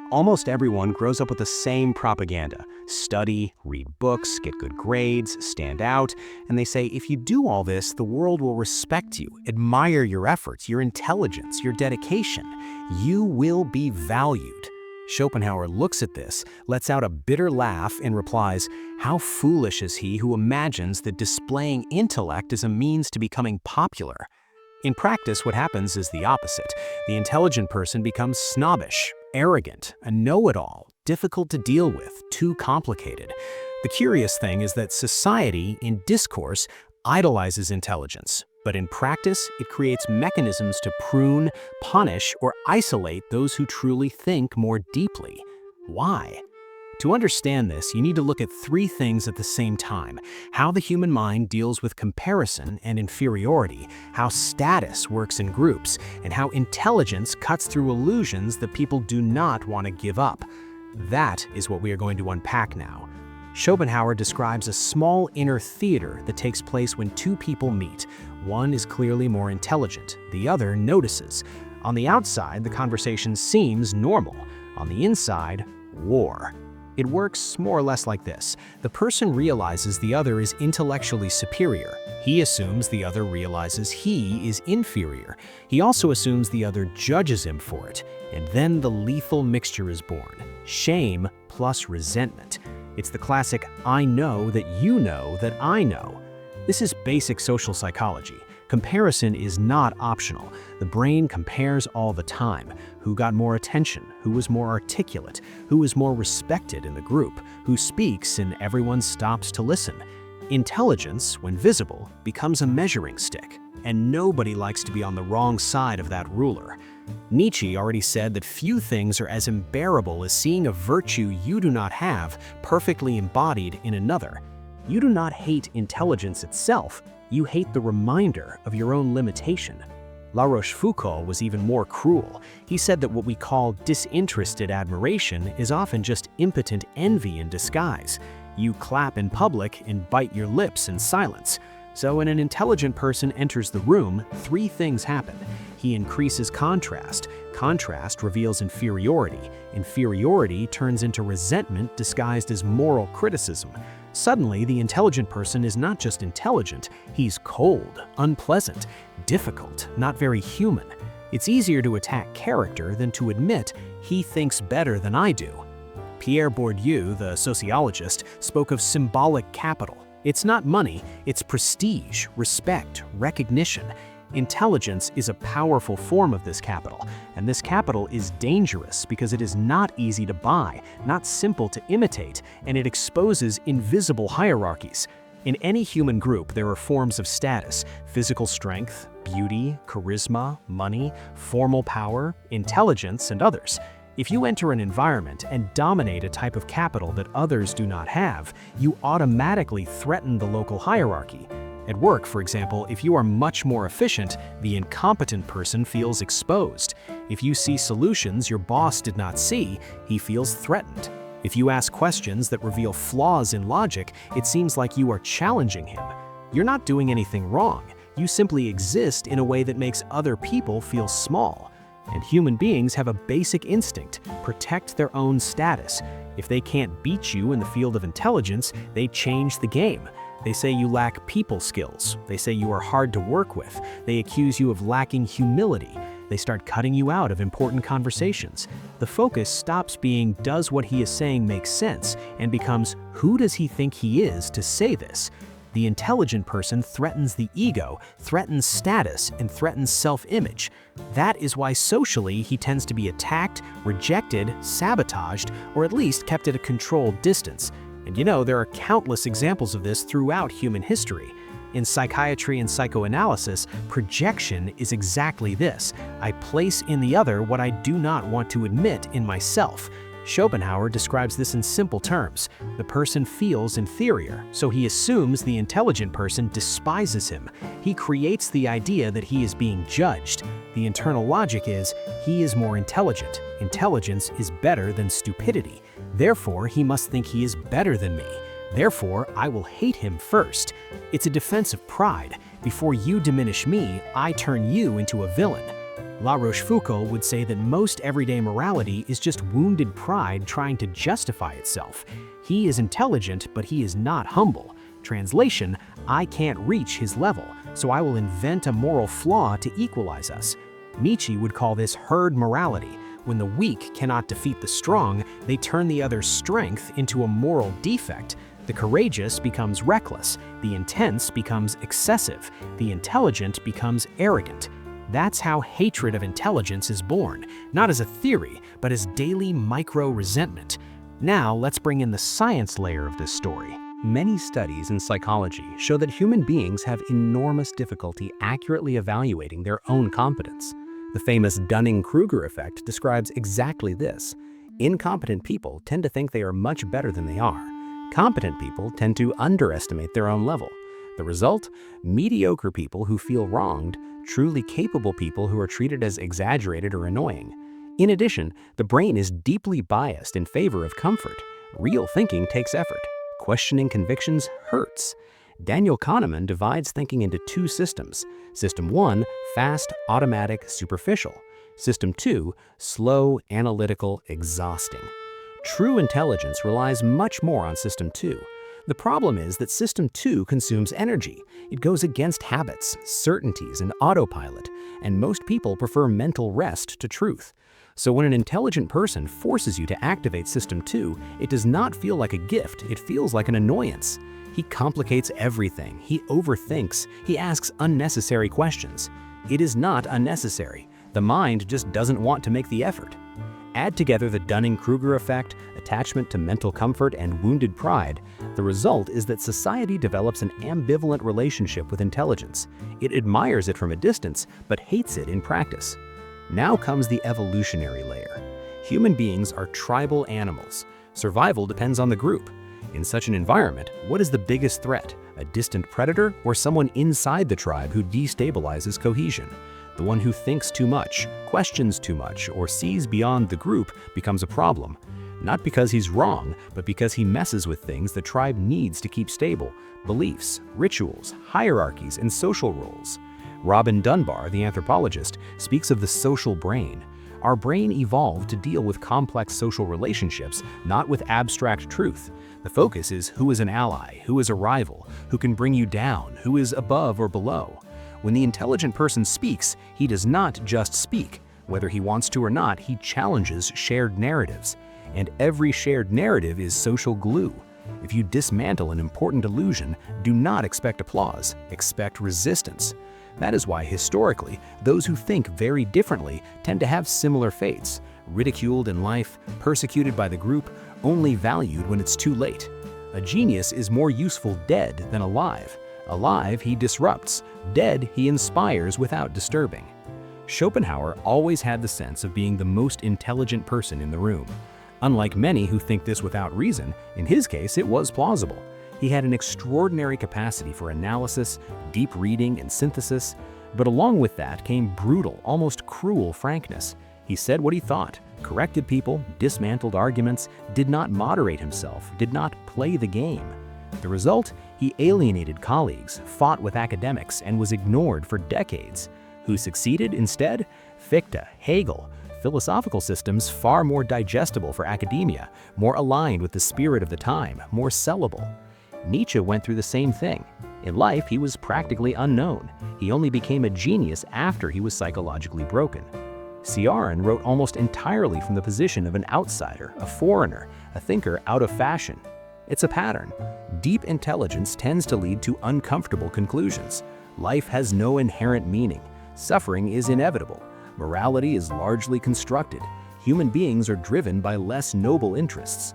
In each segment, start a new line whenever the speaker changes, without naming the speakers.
Almost everyone grows up with the same propaganda. Study, read books, get good grades, stand out, and they say if you do all this, the world will respect you, admire your efforts, your intelligence, your dedication. You will be valued. Schopenhauer looks at this, lets out a bitter laugh, and replies, "How foolish is he who imagines that displaying intellect is a means to becoming popular." In practice, what happens is the opposite. The intelligent person becomes snobbish, arrogant, a know-it-all, difficult to deal with, too complicated. The curious thing is that society, in discourse, idolizes intelligence, but in practice, it creates mechanisms to prune, punish, or isolate those who truly think more deeply. Why? To understand this, you need to look at three things at the same time: how the human mind deals with comparison and inferiority, how status works in groups, and how intelligence cuts through illusions that people do not want to give up. That is what we are going to unpack now. Schopenhauer describes a small inner theater that takes place when two people meet. One is clearly more intelligent, the other notices. On the outside, the conversation seems normal. On the inside, war. It works more or less like this. The person realizes the other is intellectually superior. He assumes the other realizes he is inferior. He also assumes the other judges him for it. And then the lethal mixture is born: shame plus resentment. It's the classic "I know that you know that I know." This is basic social psychology. Comparison is not optional. The brain compares all the time. Who got more attention? Who was more articulate? Who is more respected in the group? Who speaks and everyone stops to listen? Intelligence, when visible, becomes a measuring stick, and nobody likes to be on the wrong side of that ruler. Nietzsche already said that few things are as unbearable as seeing a virtue you do not have perfectly embodied in another. You do not hate intelligence itself, you hate the reminder of your own limitation. La Rochefoucauld was even more cruel. He said that what we call disinterested admiration is often just impotent envy in disguise. You clap in public and bite your lips in silence. So when an intelligent person enters the room, three things happen. He increases contrast. Contrast reveals inferiority. Inferiority turns into resentment disguised as moral criticism. Suddenly, the intelligent person is not just intelligent, he's cold, unpleasant, difficult, not very human. It's easier to attack character than to admit he thinks better than I do. Pierre Bourdieu, the sociologist, spoke of symbolic capital. It's not money, it's prestige, respect, recognition. Intelligence is a powerful form of this capital, and this capital is dangerous because it is not easy to buy, not simple to imitate, and it exposes invisible hierarchies. In any human group, there are forms of status: physical strength, beauty, charisma, money, formal power, intelligence, and others. If you enter an environment and dominate a type of capital that others do not have, you automatically threaten the local hierarchy. At work, for example, if you are much more efficient, the incompetent person feels exposed. If you see solutions your boss did not see, he feels threatened. If you ask questions that reveal flaws in logic, it seems like you are challenging him. You're not doing anything wrong. You simply exist in a way that makes other people feel small. And human beings have a basic instinct: protect their own status. If they can't beat you in the field of intelligence, they change the game. They say you lack people skills. They say you are hard to work with. They accuse you of lacking humility. They start cutting you out of important conversations. The focus stops being, does what he is saying make sense, and becomes, who does he think he is to say this? The intelligent person threatens the ego, threatens status, and threatens self-image. That is why socially he tends to be attacked, rejected, sabotaged, or at least kept at a controlled distance. And you know, there are countless examples of this throughout human history. In psychiatry and psychoanalysis, projection is exactly this. I place in the other what I do not want to admit in myself. Schopenhauer describes this in simple terms. The person feels inferior, so he assumes the intelligent person despises him. He creates the idea that he is being judged. The internal logic is, he is more intelligent. Intelligence is better than stupidity. Therefore, he must think he is better than me. Therefore, I will hate him first. It's a defense of pride. Before you diminish me, I turn you into a villain. La Rochefoucauld would say that most everyday morality is just wounded pride trying to justify itself. He is intelligent, but he is not humble. Translation, I can't reach his level, so I will invent a moral flaw to equalize us. Nietzsche would call this herd morality. When the weak cannot defeat the strong, they turn the other's strength into a moral defect. The courageous becomes reckless, the intense becomes excessive, the intelligent becomes arrogant. That's how hatred of intelligence is born, not as a theory, but as daily micro-resentment. Now let's bring in the science layer of this story. Many studies in psychology show that human beings have enormous difficulty accurately evaluating their own competence. The famous Dunning-Kruger effect describes exactly this. Incompetent people tend to think they are much better than they are. Competent people tend to underestimate their own level. The result? Mediocre people who feel wronged, truly capable people who are treated as exaggerated or annoying. In addition, the brain is deeply biased in favor of comfort. Real thinking takes effort. Questioning convictions hurts. Daniel Kahneman divides thinking into two systems. System 1, fast, automatic, superficial. System 2, slow, analytical, exhausting. True intelligence relies much more on System 2. The problem is that System 2 consumes energy. It goes against habits, certainties, and autopilot, and most people prefer mental rest to truth. So when an intelligent person forces you to activate System 2, it does not feel like a gift, it feels like an annoyance. He complicates everything, he overthinks, he asks unnecessary questions. It is not unnecessary. The mind just doesn't want to make the effort. Add together the Dunning-Kruger effect, attachment to mental comfort, and wounded pride. The result is that society develops an ambivalent relationship with intelligence. It admires it from a distance, but hates it in practice. Now comes the evolutionary layer. Human beings are tribal animals. Survival depends on the group. In such an environment, what is the biggest threat? A distant predator or someone inside the tribe who destabilizes cohesion? The one who thinks too much, questions too much, or sees beyond the group becomes a problem. Not because he's wrong, but because he messes with things the tribe needs to keep stable: beliefs, rituals, hierarchies, and social roles. Robin Dunbar, the anthropologist, speaks of the social brain. Our brain evolved to deal with complex social relationships, not with abstract truth. The focus is who is an ally, who is a rival, who can bring you down, who is above or below. When the intelligent person speaks, he does not just speak. Whether he wants to or not, he challenges shared narratives. And every shared narrative is social glue. If you dismantle an important illusion, do not expect applause, expect resistance. That is why, historically, those who think very differently tend to have similar fates: ridiculed in life, persecuted by the group, only valued when it's too late. A genius is more useful dead than alive. Alive, he disrupts. Dead, he inspires without disturbing. Schopenhauer always had the sense of being the most intelligent person in the room. Unlike many who think this without reason, in his case it was plausible. He had an extraordinary capacity for analysis, deep reading, and synthesis, but along with that came brutal, almost cruel frankness. He said what he thought, corrected people, dismantled arguments, did not moderate himself, did not play the game. The result? He alienated colleagues, fought with academics, and was ignored for decades. Who succeeded instead? Fichte, Hegel, philosophical systems far more digestible for academia, more aligned with the spirit of the time, more sellable. Nietzsche went through the same thing. In life, he was practically unknown. He only became a genius after he was psychologically broken. Ciaran wrote almost entirely from the position of an outsider, a foreigner, a thinker out of fashion. It's a pattern. Deep intelligence tends to lead to uncomfortable conclusions. Life has no inherent meaning. Suffering is inevitable. Morality is largely constructed. Human beings are driven by less noble interests.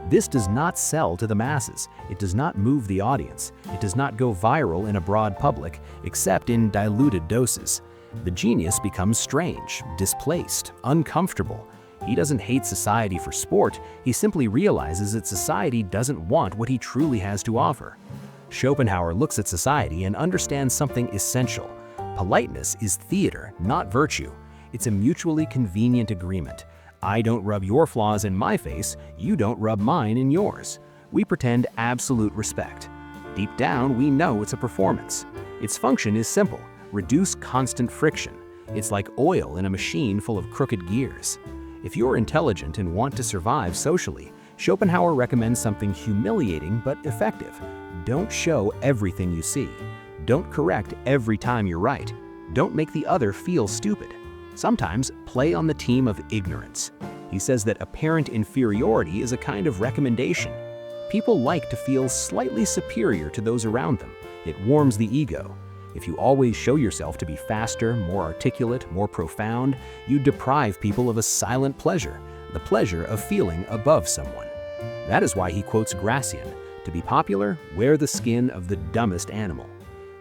This does not sell to the masses. It does not move the audience. It does not go viral in a broad public, except in diluted doses. The genius becomes strange, displaced, uncomfortable. He doesn't hate society for sport, he simply realizes that society doesn't want what he truly has to offer. Schopenhauer looks at society and understands something essential. Politeness is theater, not virtue. It's a mutually convenient agreement. I don't rub your flaws in my face, you don't rub mine in yours. We pretend absolute respect. Deep down, we know it's a performance. Its function is simple: reduce constant friction. It's like oil in a machine full of crooked gears. If you're intelligent and want to survive socially, Schopenhauer recommends something humiliating but effective. Don't show everything you see. Don't correct every time you're right. Don't make the other feel stupid. Sometimes play on the team of ignorance. He says that apparent inferiority is a kind of recommendation. People like to feel slightly superior to those around them. It warms the ego. If you always show yourself to be faster, more articulate, more profound, you deprive people of a silent pleasure, the pleasure of feeling above someone. That is why he quotes Gracian, "To be popular, wear the skin of the dumbest animal."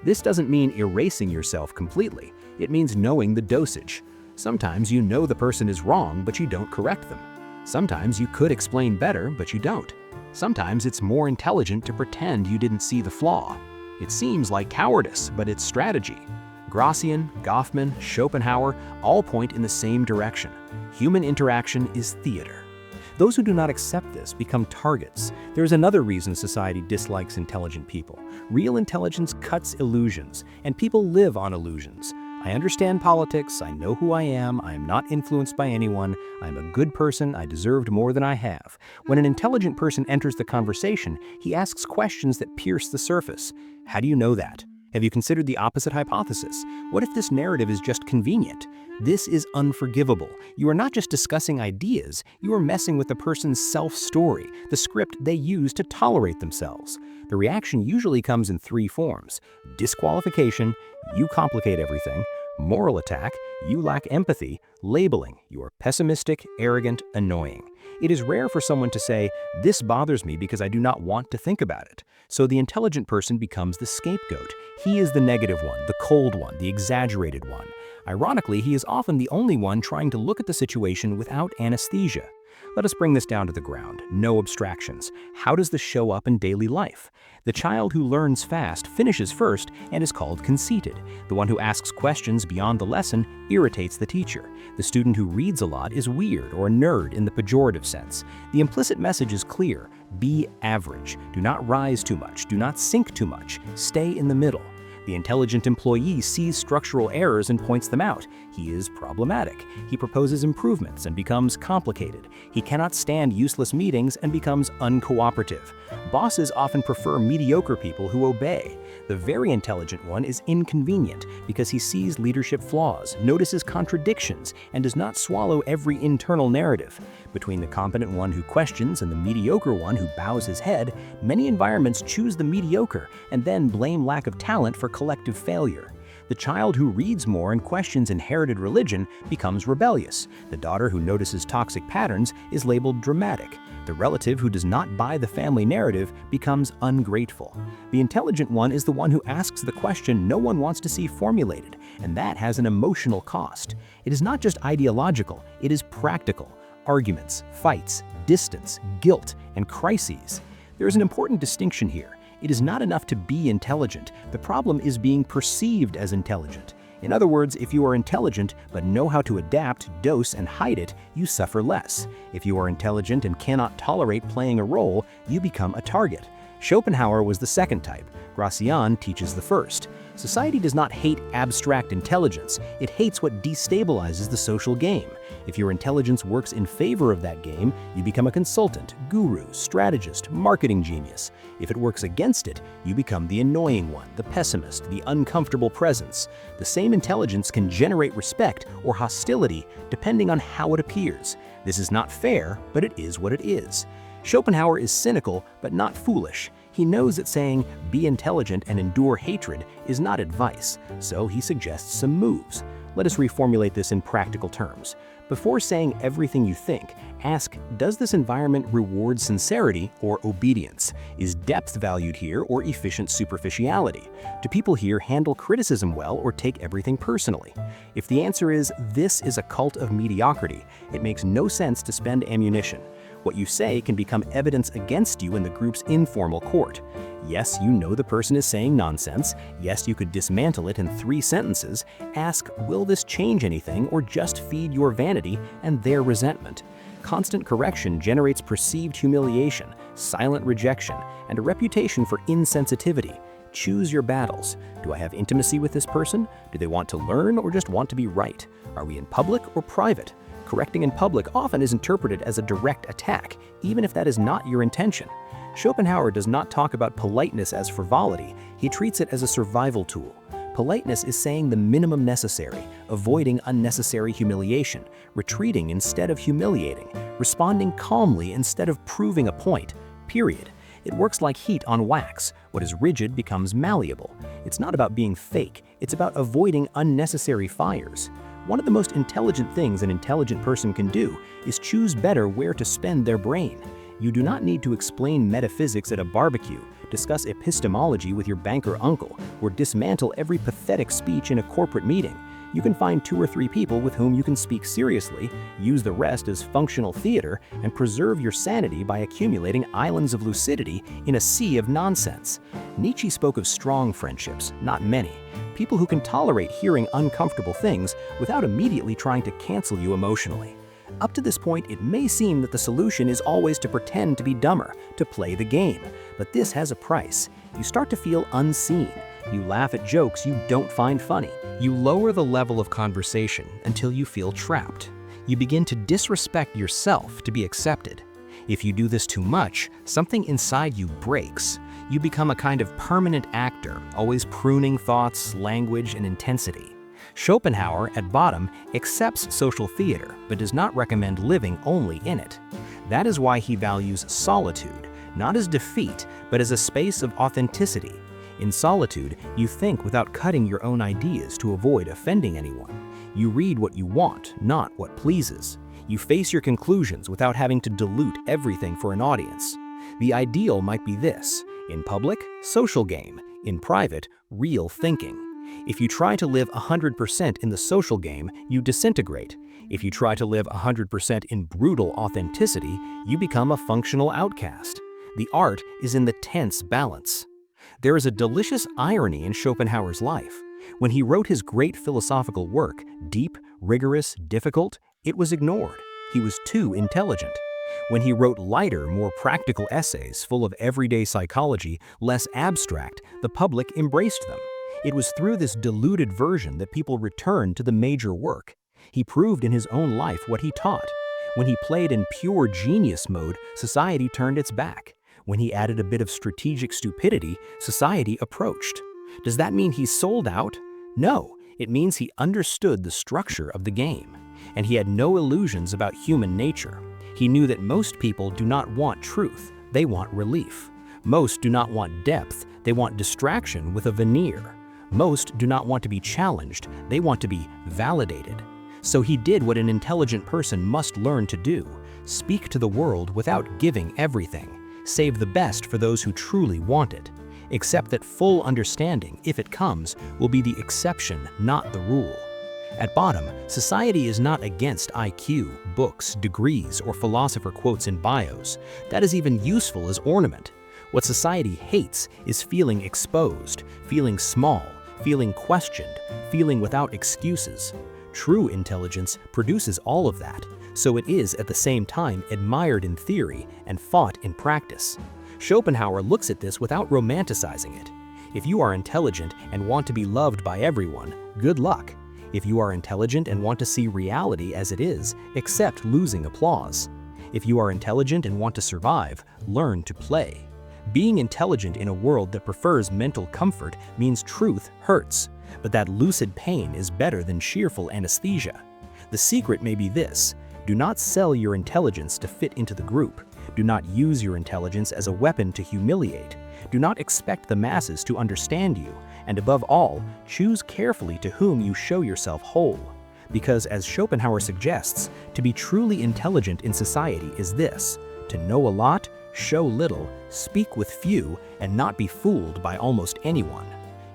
This doesn't mean erasing yourself completely. It means knowing the dosage. Sometimes you know the person is wrong, but you don't correct them. Sometimes you could explain better, but you don't. Sometimes it's more intelligent to pretend you didn't see the flaw. It seems like cowardice, but it's strategy. Gracian, Goffman, Schopenhauer all point in the same direction. Human interaction is theater. Those who do not accept this become targets. There's another reason society dislikes intelligent people. Real intelligence cuts illusions, and people live on illusions. I understand politics, I know who I am not influenced by anyone, I'm a good person, I deserved more than I have. When an intelligent person enters the conversation, he asks questions that pierce the surface. How do you know that? Have you considered the opposite hypothesis? What if this narrative is just convenient? This is unforgivable. You are not just discussing ideas, you are messing with the person's self-story, the script they use to tolerate themselves. The reaction usually comes in three forms: disqualification, you complicate everything; moral attack, you lack empathy; labeling, you are pessimistic, arrogant, annoying. It is rare for someone to say, "This bothers me because I do not want to think about it." So the intelligent person becomes the scapegoat. He is the negative one, the cold one, the exaggerated one. Ironically, he is often the only one trying to look at the situation without anesthesia. Let us bring this down to the ground. No abstractions. How does this show up in daily life? The child who learns fast finishes first and is called conceited. The one who asks questions beyond the lesson irritates the teacher. The student who reads a lot is weird or a nerd in the pejorative sense. The implicit message is clear. Be average. Do not rise too much. Do not sink too much. Stay in the middle. The intelligent employee sees structural errors and points them out. He is problematic. He proposes improvements and becomes complicated. He cannot stand useless meetings and becomes uncooperative. Bosses often prefer mediocre people who obey. The very intelligent one is inconvenient because he sees leadership flaws, notices contradictions, and does not swallow every internal narrative. Between the competent one who questions and the mediocre one who bows his head, many environments choose the mediocre and then blame lack of talent for collective failure. The child who reads more and questions inherited religion becomes rebellious. The daughter who notices toxic patterns is labeled dramatic. The relative who does not buy the family narrative becomes ungrateful. The intelligent one is the one who asks the question no one wants to see formulated, and that has an emotional cost. It is not just ideological, it is practical. Arguments, fights, distance, guilt, and crises. There is an important distinction here. It is not enough to be intelligent. The problem is being perceived as intelligent. In other words, if you are intelligent but know how to adapt, dose, and hide it, you suffer less. If you are intelligent and cannot tolerate playing a role, you become a target. Schopenhauer was the second type. Gracian teaches the first. Society does not hate abstract intelligence. It hates what destabilizes the social game. If your intelligence works in favor of that game, you become a consultant, guru, strategist, marketing genius. If it works against it, you become the annoying one, the pessimist, the uncomfortable presence. The same intelligence can generate respect or hostility depending on how it appears. This is not fair, but it is what it is. Schopenhauer is cynical, but not foolish. He knows that saying, be intelligent and endure hatred is not advice, so he suggests some moves. Let us reformulate this in practical terms. Before saying everything you think, ask, does this environment reward sincerity or obedience? Is depth valued here or efficient superficiality? Do people here handle criticism well or take everything personally? If the answer is, this is a cult of mediocrity, it makes no sense to spend ammunition. What you say can become evidence against you in the group's informal court. Yes, you know the person is saying nonsense. Yes, you could dismantle it in 3 sentences. Ask, will this change anything or just feed your vanity and their resentment? Constant correction generates perceived humiliation, silent rejection, and a reputation for insensitivity. Choose your battles. Do I have intimacy with this person? Do they want to learn or just want to be right? Are we in public or private? Correcting in public often is interpreted as a direct attack, even if that is not your intention. Schopenhauer does not talk about politeness as frivolity, he treats it as a survival tool. Politeness is saying the minimum necessary, avoiding unnecessary humiliation, retreating instead of humiliating, responding calmly instead of proving a point, period. It works like heat on wax. What is rigid becomes malleable. It's not about being fake, it's about avoiding unnecessary fires. One of the most intelligent things an intelligent person can do is choose better where to spend their brain. You do not need to explain metaphysics at a barbecue, discuss epistemology with your banker uncle, or dismantle every pathetic speech in a corporate meeting. You can find 2 or 3 people with whom you can speak seriously, use the rest as functional theater, and preserve your sanity by accumulating islands of lucidity in a sea of nonsense. Nietzsche spoke of strong friendships, not many. People who can tolerate hearing uncomfortable things without immediately trying to cancel you emotionally. Up to this point, it may seem that the solution is always to pretend to be dumber, to play the game. But this has a price. You start to feel unseen. You laugh at jokes you don't find funny. You lower the level of conversation until you feel trapped. You begin to disrespect yourself to be accepted. If you do this too much, something inside you breaks. You become a kind of permanent actor, always pruning thoughts, language, and intensity. Schopenhauer, at bottom, accepts social theater, but does not recommend living only in it. That is why he values solitude, not as defeat, but as a space of authenticity. In solitude, you think without cutting your own ideas to avoid offending anyone. You read what you want, not what pleases. You face your conclusions without having to dilute everything for an audience. The ideal might be this: in public, social game; in private, real thinking. If you try to live 100% in the social game, you disintegrate. If you try to live 100% in brutal authenticity, you become a functional outcast. The art is in the tense balance. There is a delicious irony in Schopenhauer's life. When he wrote his great philosophical work, deep, rigorous, difficult, it was ignored. He was too intelligent. When he wrote lighter, more practical essays full of everyday psychology, less abstract, the public embraced them. It was through this diluted version that people returned to the major work. He proved in his own life what he taught. When he played in pure genius mode, society turned its back. When he added a bit of strategic stupidity, society approached. Does that mean he sold out? No, it means he understood the structure of the game. And he had no illusions about human nature. He knew that most people do not want truth, they want relief. Most do not want depth, they want distraction with a veneer. Most do not want to be challenged, they want to be validated. So he did what an intelligent person must learn to do: speak to the world without giving everything. Save the best for those who truly want it. Accept that full understanding, if it comes, will be the exception, not the rule. At bottom, society is not against IQ, books, degrees, or philosopher quotes in bios. That is even useful as ornament. What society hates is feeling exposed, feeling small, feeling questioned, feeling without excuses. True intelligence produces all of that, so it is at the same time admired in theory and fought in practice. Schopenhauer looks at this without romanticizing it. If you are intelligent and want to be loved by everyone, good luck. If you are intelligent and want to see reality as it is, accept losing applause. If you are intelligent and want to survive, learn to play. Being intelligent in a world that prefers mental comfort means truth hurts, but that lucid pain is better than cheerful anesthesia. The secret may be this: do not sell your intelligence to fit into the group. Do not use your intelligence as a weapon to humiliate. Do not expect the masses to understand you, and above all, choose carefully to whom you show yourself whole. Because, as Schopenhauer suggests, to be truly intelligent in society is this: to know a lot, show little, speak with few, and not be fooled by almost anyone.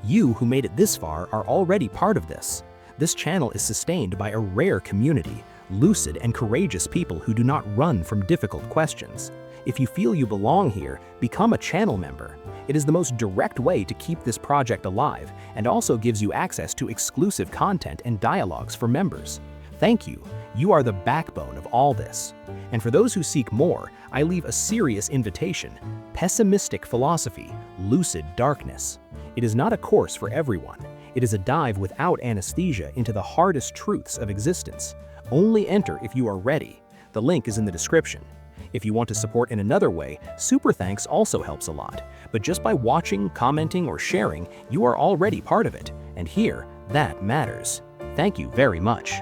You who made it this far are already part of this. This channel is sustained by a rare community, lucid and courageous people who do not run from difficult questions. If you feel you belong here, become a channel member. It is the most direct way to keep this project alive and also gives you access to exclusive content and dialogues for members. Thank you. You are the backbone of all this. And for those who seek more, I leave a serious invitation: pessimistic philosophy, lucid darkness. It is not a course for everyone. It is a dive without anesthesia into the hardest truths of existence. Only enter if you are ready. The link is in the description. If you want to support in another way, super thanks also helps a lot. But just by watching, commenting, or sharing, you are already part of it. And here, that matters. Thank you very much.